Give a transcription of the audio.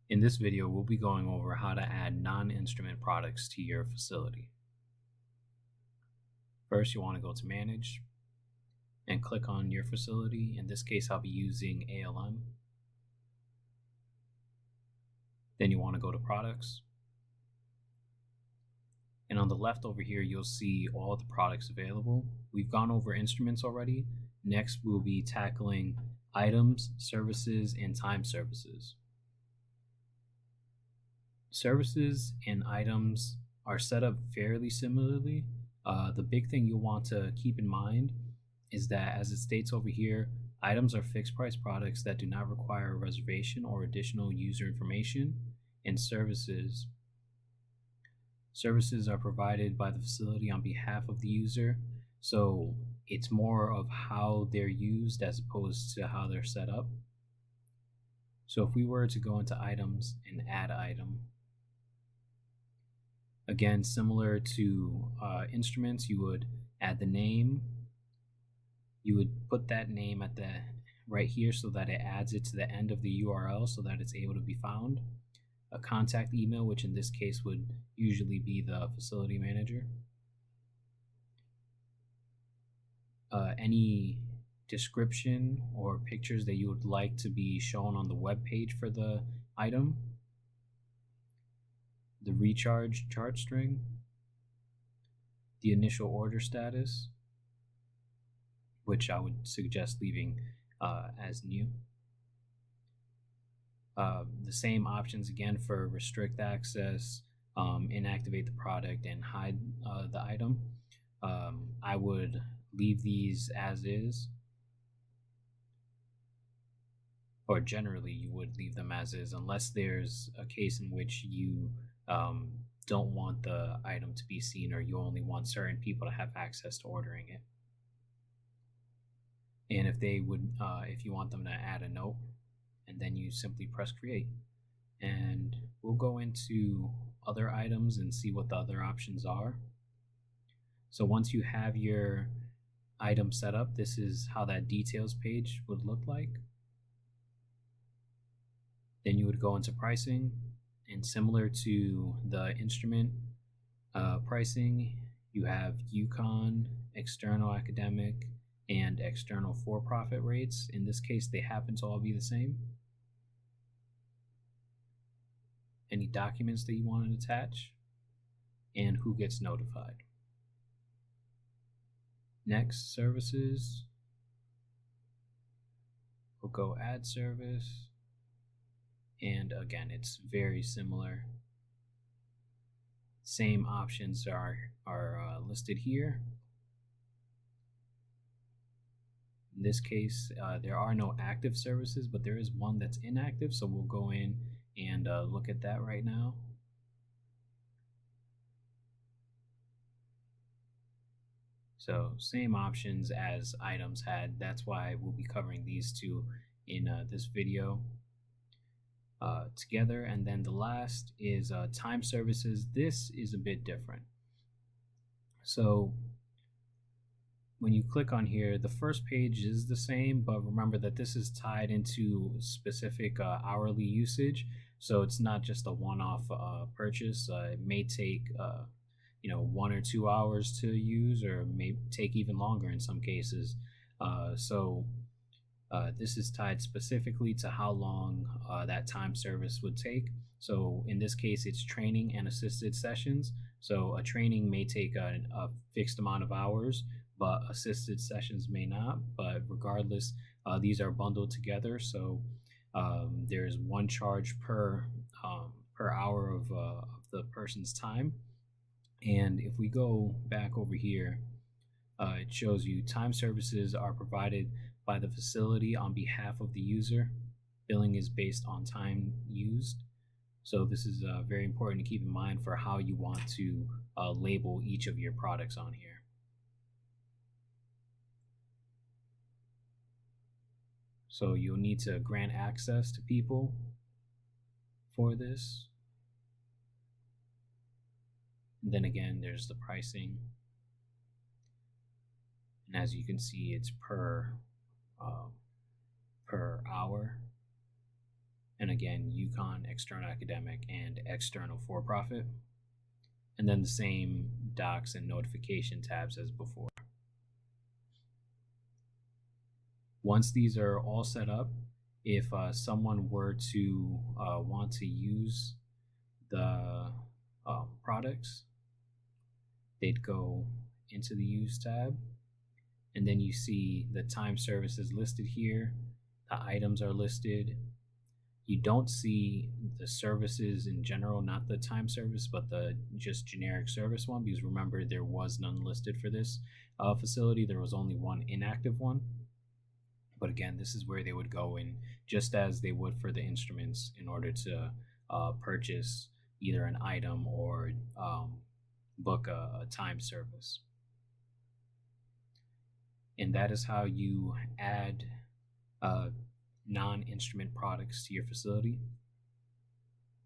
In this video, we'll be going over how to add non-instrument products to your facility. First, you want to go to Manage and click on your facility. In this case, I'll be using ALM. Then you want to go to Products. And on the left over here, you'll see all the products available. We've gone over instruments already. Next, we'll be tackling items, services, and time services. Services and items are set up fairly similarly. The big thing you'll want to keep in mind is that, as it states over here, items are fixed price products that do not require a reservation or additional user information, and services are provided by the facility on behalf of the user. So it's more of how they're used as opposed to how they're set up. So if we were to go into items and add item, again, similar to instruments, you would add the name. You would put that name at the right here so that it adds it to the end of the URL so that it's able to be found. A contact email, which in this case would usually be the facility manager. Any description or pictures that you would like to be shown on the web page for the item. The recharge chart string, the initial order status, which I would suggest leaving as new. The same options again for restrict access, inactivate the product, and hide the item. I would leave these as is, or generally you would leave them as is unless there's a case in which you don't want the item to be seen, or you only want certain people to have access to ordering it. And if they would, if you want them to add a note, and then you simply press create. And we'll go into other items and see what the other options are. So once you have your item set up, this is how that details page would look like. Then you would go into pricing, and similar to the instrument pricing, you have UConn, external academic, and external for-profit rates. In this case, they happen to all be the same. Any documents that you want to attach, and who gets notified. Next, services. We'll go add service. And again, it's very similar. Same options are listed here. In this case, there are no active services, but there is one that's inactive. So we'll go in and look at that right now. So same options as items had. That's why we'll be covering these two in this video together. And then the last is time services. This is a bit different. So when you click on here, the first page is the same, but remember that this is tied into specific hourly usage. So it's not just a one-off purchase. It may take 1 or 2 hours to use, or may take even longer in some cases. This is tied specifically to how long that time service would take. So in this case, it's training and assisted sessions. So a training may take a fixed amount of hours, but assisted sessions may not. But regardless, these are bundled together. So there's one charge per hour of the person's time. And if we go back over here, it shows you time services are provided by the facility on behalf of the user. Billing is based on time used. So this is very important to keep in mind for how you want to label each of your products on here. So you'll need to grant access to people for this. And then again, there's the pricing. And as you can see, it's per hour. and again, UConn, external academic, and external for profit. And then the same docs and notification tabs as before. Once these are all set up, if someone were to want to use the products, they'd go into the use tab, and then you see the time services listed here. The items are listed. You don't see the services in general, not the time service, but the just generic service one, because remember, there was none listed for this facility. There was only one inactive one. But again, this is where they would go in, just as they would for the instruments, in order to purchase either an item or book a time service. And that is how you add non-instrument products to your facility.